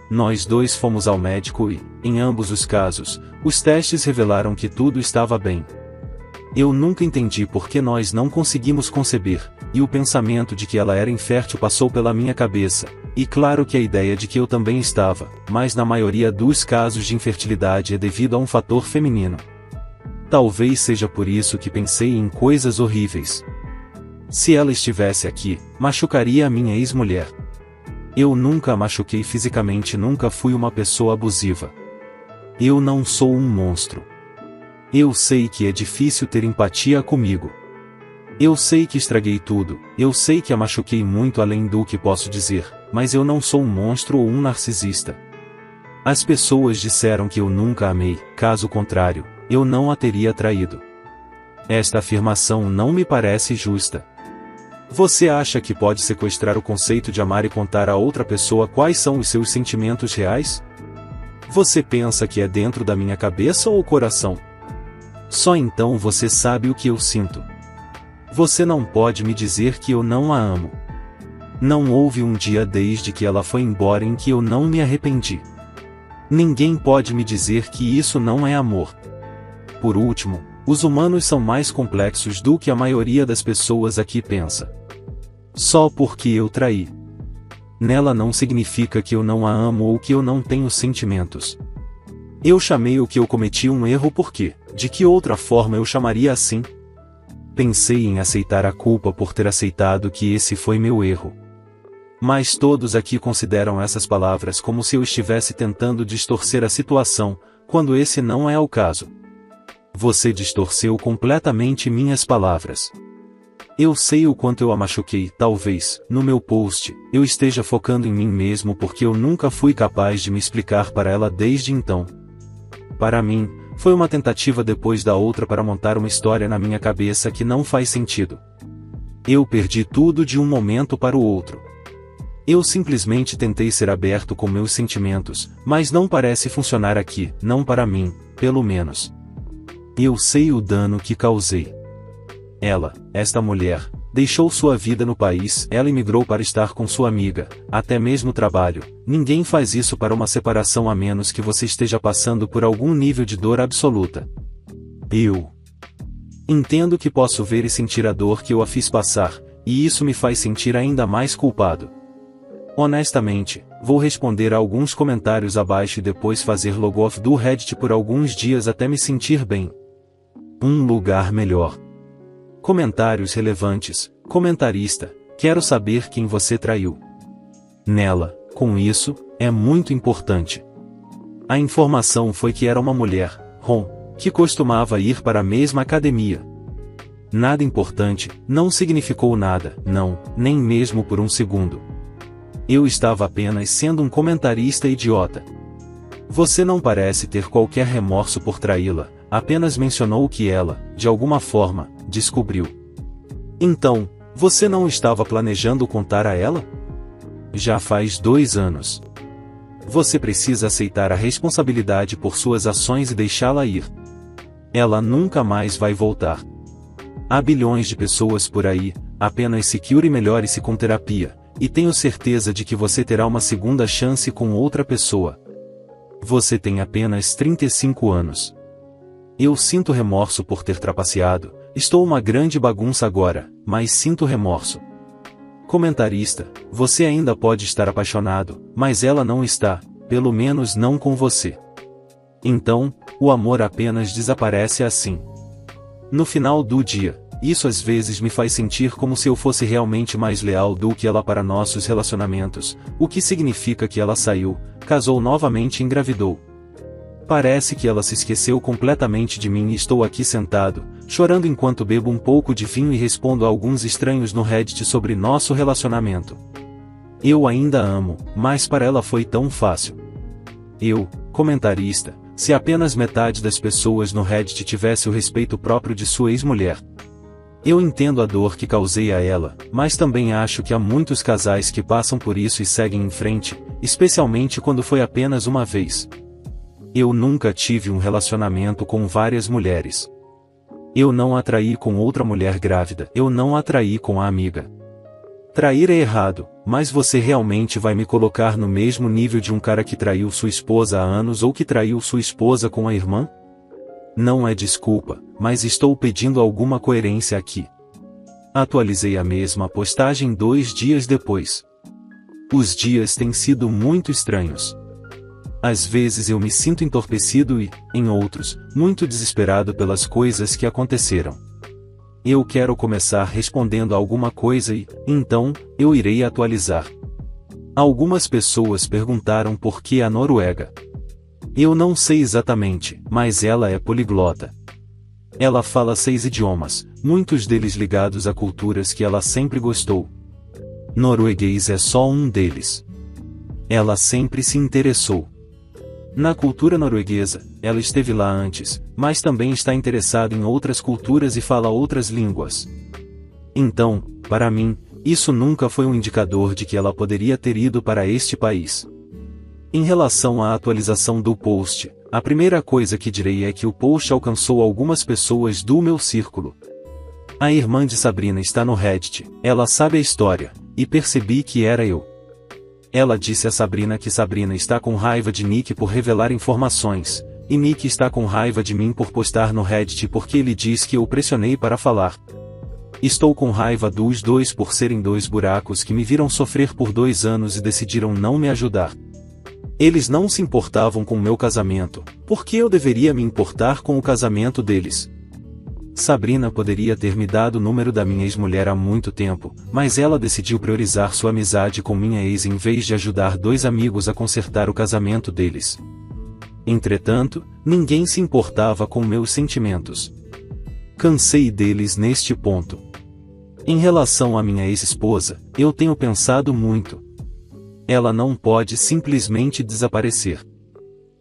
Speaker 1: Nós 2 fomos ao médico e, em ambos os casos, os testes revelaram que tudo estava bem. Eu nunca entendi por que nós não conseguimos conceber, e o pensamento de que ela era infértil passou pela minha cabeça, e claro que a ideia de que eu também estava, mas na maioria dos casos de infertilidade é devido a um fator feminino. Talvez seja por isso que pensei em coisas horríveis. Se ela estivesse aqui, machucaria a minha ex-mulher. Eu nunca a machuquei fisicamente, nunca fui uma pessoa abusiva. Eu não sou um monstro. Eu sei que é difícil ter empatia comigo. Eu sei que estraguei tudo, eu sei que a machuquei muito além do que posso dizer, mas eu não sou um monstro ou um narcisista. As pessoas disseram que eu nunca a amei, caso contrário, eu não a teria traído. Esta afirmação não me parece justa. Você acha que pode sequestrar o conceito de amar e contar a outra pessoa quais são os seus sentimentos reais? Você pensa que é dentro da minha cabeça ou coração? Só então você sabe o que eu sinto. Você não pode me dizer que eu não a amo. Não houve um dia desde que ela foi embora em que eu não me arrependi. Ninguém pode me dizer que isso não é amor. Por último, os humanos são mais complexos do que a maioria das pessoas aqui pensa. Só porque eu traí nela não significa que eu não a amo ou que eu não tenho sentimentos. Eu chamei o que eu cometi um erro porque, de que outra forma eu chamaria assim? Pensei em aceitar a culpa por ter aceitado que esse foi meu erro. Mas todos aqui consideram essas palavras como se eu estivesse tentando distorcer a situação, quando esse não é o caso. Você distorceu completamente minhas palavras. Eu sei o quanto eu a machuquei, talvez, no meu post, eu esteja focando em mim mesmo porque eu nunca fui capaz de me explicar para ela desde então. Para mim, foi uma tentativa depois da outra para montar uma história na minha cabeça que não faz sentido. Eu perdi tudo de um momento para o outro. Eu simplesmente tentei ser aberto com meus sentimentos, mas não parece funcionar aqui, não para mim, pelo menos. Eu sei o dano que causei. Ela, esta mulher, deixou sua vida no país, ela imigrou para estar com sua amiga, até mesmo trabalho. Ninguém faz isso para uma separação a menos que você esteja passando por algum nível de dor absoluta. Eu entendo que posso ver e sentir a dor que eu a fiz passar, e isso me faz sentir ainda mais culpado. Honestamente, vou responder a alguns comentários abaixo e depois fazer logoff do Reddit por alguns dias até me sentir bem. Um lugar melhor. Comentários relevantes. Comentarista, quero saber quem você traiu. Nela, com isso, é muito importante. A informação foi que era uma mulher, que costumava ir para a mesma academia. Nada importante, não significou nada, não, nem mesmo por um segundo. Eu estava apenas sendo um comentarista idiota. Você não parece ter qualquer remorso por traí-la, apenas mencionou que ela, de alguma forma, descobriu. Então, você não estava planejando contar a ela? Já faz 2 anos. Você precisa aceitar a responsabilidade por suas ações e deixá-la ir. Ela nunca mais vai voltar. Há bilhões de pessoas por aí, apenas se cure e melhore-se com terapia, e tenho certeza de que você terá uma segunda chance com outra pessoa. Você tem apenas 35 anos. Eu sinto remorso por ter trapaceado, estou uma grande bagunça agora, mas sinto remorso. Comentarista, você ainda pode estar apaixonado, mas ela não está, pelo menos não com você. Então, o amor apenas desaparece assim. No final do dia, isso às vezes me faz sentir como se eu fosse realmente mais leal do que ela para nossos relacionamentos, o que significa que ela saiu, casou novamente e engravidou. Parece que ela se esqueceu completamente de mim e estou aqui sentado, chorando enquanto bebo um pouco de vinho e respondo a alguns estranhos no Reddit sobre nosso relacionamento. Eu ainda amo, mas para ela foi tão fácil. Eu, comentarista, se apenas metade das pessoas no Reddit tivesse o respeito próprio de sua ex-mulher. Eu entendo a dor que causei a ela, mas também acho que há muitos casais que passam por isso e seguem em frente, especialmente quando foi apenas uma vez. Eu nunca tive um relacionamento com várias mulheres. Eu não a traí com outra mulher grávida, eu não a traí com a amiga. Trair é errado, mas você realmente vai me colocar no mesmo nível de um cara que traiu sua esposa há anos ou que traiu sua esposa com a irmã? Não é desculpa, mas estou pedindo alguma coerência aqui. Atualizei a mesma postagem 2 dias depois. Os dias têm sido muito estranhos. Às vezes eu me sinto entorpecido e, em outros, muito desesperado pelas coisas que aconteceram. Eu quero começar respondendo a alguma coisa e, então, eu irei atualizar. Algumas pessoas perguntaram por que a Noruega. Eu não sei exatamente, mas ela é poliglota. Ela fala 6 idiomas, muitos deles ligados a culturas que ela sempre gostou. Norueguês é só um deles. Ela sempre se interessou. Na cultura norueguesa, ela esteve lá antes, mas também está interessada em outras culturas e fala outras línguas. Então, para mim, isso nunca foi um indicador de que ela poderia ter ido para este país. Em relação à atualização do post, a primeira coisa que direi é que o post alcançou algumas pessoas do meu círculo. A irmã de Sabrina está no Reddit, ela sabe a história, e percebi que era eu. Ela disse a Sabrina que Sabrina está com raiva de Nick por revelar informações, e Nick está com raiva de mim por postar no Reddit porque ele diz que eu pressionei para falar. Estou com raiva dos dois por serem 2 buracos que me viram sofrer por 2 anos e decidiram não me ajudar. Eles não se importavam com meu casamento, por que eu deveria me importar com o casamento deles? Sabrina poderia ter me dado o número da minha ex-mulher há muito tempo, mas ela decidiu priorizar sua amizade com minha ex em vez de ajudar 2 amigos a consertar o casamento deles. Entretanto, ninguém se importava com meus sentimentos. Cansei deles neste ponto. Em relação à minha ex-esposa, eu tenho pensado muito. Ela não pode simplesmente desaparecer.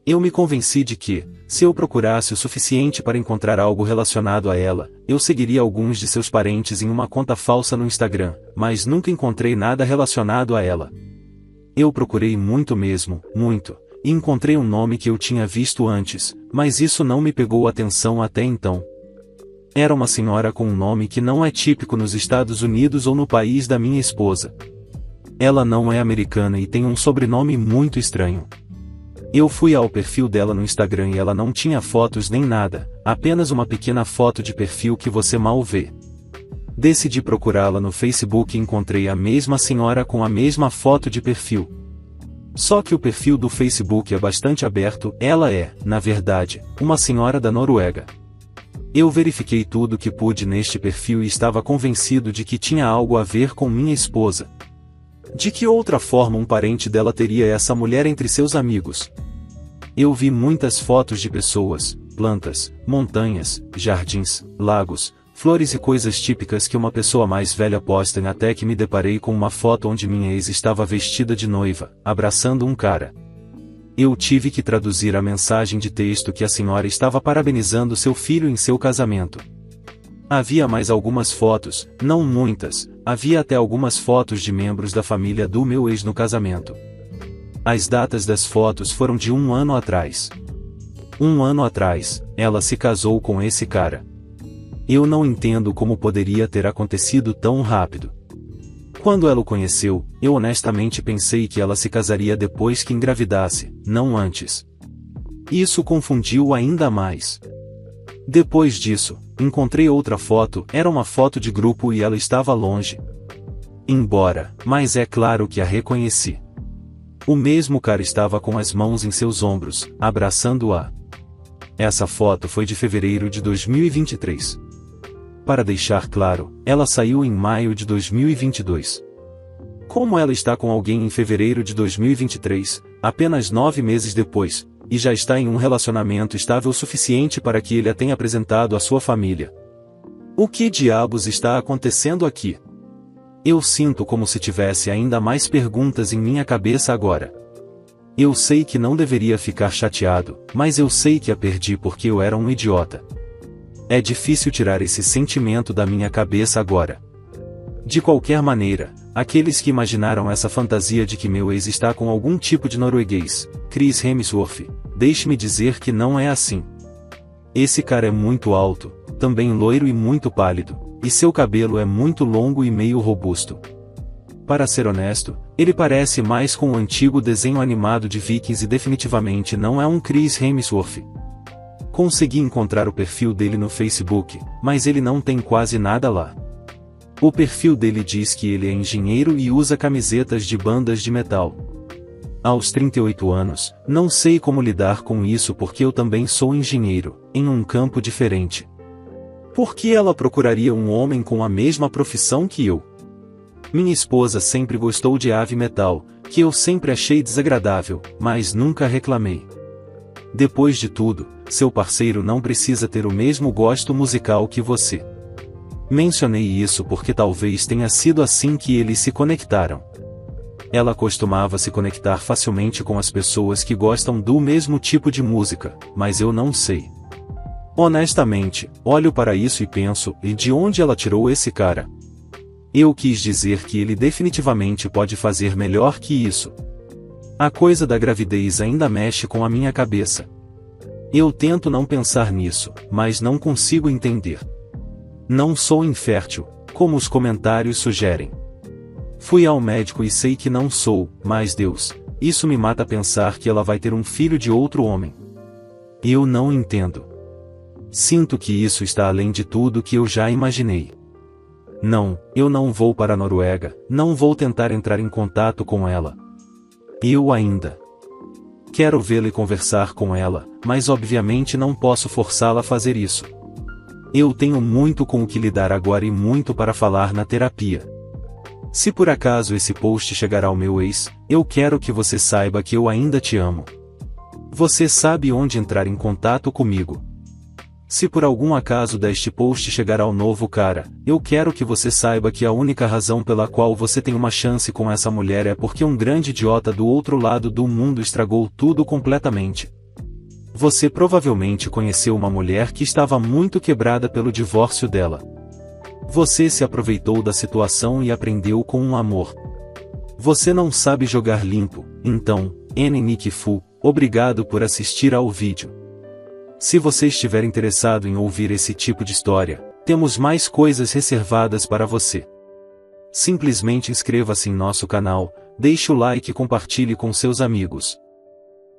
Speaker 1: Eu me convenci de que, se eu procurasse o suficiente para encontrar algo relacionado a ela, eu seguiria alguns de seus parentes em uma conta falsa no Instagram, mas nunca encontrei nada relacionado a ela. Eu procurei muito mesmo, muito, e encontrei um nome que eu tinha visto antes, mas isso não me pegou atenção até então. Era uma senhora com um nome que não é típico nos Estados Unidos ou no país da minha esposa. Ela não é americana e tem um sobrenome muito estranho. Eu fui ao perfil dela no Instagram e ela não tinha fotos nem nada, apenas uma pequena foto de perfil que você mal vê. Decidi procurá-la no Facebook e encontrei a mesma senhora com a mesma foto de perfil. Só que o perfil do Facebook é bastante aberto, ela é, na verdade, uma senhora da Noruega. Eu verifiquei tudo que pude neste perfil e estava convencido de que tinha algo a ver com minha esposa. De que outra forma um parente dela teria essa mulher entre seus amigos? Eu vi muitas fotos de pessoas, plantas, montanhas, jardins, lagos, flores e coisas típicas que uma pessoa mais velha posta até que me deparei com uma foto onde minha ex estava vestida de noiva, abraçando um cara. Eu tive que traduzir a mensagem de texto que a senhora estava parabenizando seu filho em seu casamento. Havia mais algumas fotos, não muitas, havia até algumas fotos de membros da família do meu ex no casamento. As datas das fotos foram de 1 ano atrás. 1 ano atrás, ela se casou com esse cara. Eu não entendo como poderia ter acontecido tão rápido. Quando ela o conheceu, eu honestamente pensei que ela se casaria depois que engravidasse, não antes. Isso confundiu ainda mais. Depois disso, encontrei outra foto, era uma foto de grupo e ela estava longe. Mas é claro que a reconheci. O mesmo cara estava com as mãos em seus ombros, abraçando-a. Essa foto foi de fevereiro de 2023. Para deixar claro, ela saiu em maio de 2022. Como ela está com alguém em fevereiro de 2023, apenas 9 meses depois, e já está em um relacionamento estável o suficiente para que ele a tenha apresentado à sua família? O que diabos está acontecendo aqui? Eu sinto como se tivesse ainda mais perguntas em minha cabeça agora. Eu sei que não deveria ficar chateado, mas eu sei que a perdi porque eu era um idiota. É difícil tirar esse sentimento da minha cabeça agora. De qualquer maneira, aqueles que imaginaram essa fantasia de que meu ex está com algum tipo de norueguês, Chris Hemsworth, deixe-me dizer que não é assim. Esse cara é muito alto, também loiro e muito pálido, e seu cabelo é muito longo e meio robusto. Para ser honesto, ele parece mais com o antigo desenho animado de Vikings e definitivamente não é um Chris Hemsworth. Consegui encontrar o perfil dele no Facebook, mas ele não tem quase nada lá. O perfil dele diz que ele é engenheiro e usa camisetas de bandas de metal. Aos 38 anos, não sei como lidar com isso porque eu também sou engenheiro, em um campo diferente. Por que ela procuraria um homem com a mesma profissão que eu? Minha esposa sempre gostou de heavy metal, que eu sempre achei desagradável, mas nunca reclamei. Depois de tudo, seu parceiro não precisa ter o mesmo gosto musical que você. Mencionei isso porque talvez tenha sido assim que eles se conectaram. Ela costumava se conectar facilmente com as pessoas que gostam do mesmo tipo de música, mas eu não sei. Honestamente, olho para isso e penso, e de onde ela tirou esse cara? Eu quis dizer que ele definitivamente pode fazer melhor que isso. A coisa da gravidez ainda mexe com a minha cabeça. Eu tento não pensar nisso, mas não consigo entender. Não sou infértil, como os comentários sugerem. Fui ao médico e sei que não sou, mas Deus, isso me mata pensar que ela vai ter um filho de outro homem. Eu não entendo. Sinto que isso está além de tudo que eu já imaginei. Não, eu não vou para a Noruega, não vou tentar entrar em contato com ela. Eu ainda quero vê-la e conversar com ela, mas obviamente não posso forçá-la a fazer isso. Eu tenho muito com o que lidar agora e muito para falar na terapia. Se por acaso esse post chegar ao meu ex, eu quero que você saiba que eu ainda te amo. Você sabe onde entrar em contato comigo. Se por algum acaso deste post chegar ao novo cara, eu quero que você saiba que a única razão pela qual você tem uma chance com essa mulher é porque um grande idiota do outro lado do mundo estragou tudo completamente. Você provavelmente conheceu uma mulher que estava muito quebrada pelo divórcio dela. Você se aproveitou da situação e aprendeu com um amor. Você não sabe jogar limpo, então, Nick Fu, obrigado por assistir ao vídeo. Se você estiver interessado em ouvir esse tipo de história, temos mais coisas reservadas para você. Simplesmente inscreva-se em nosso canal, deixe o like e compartilhe com seus amigos.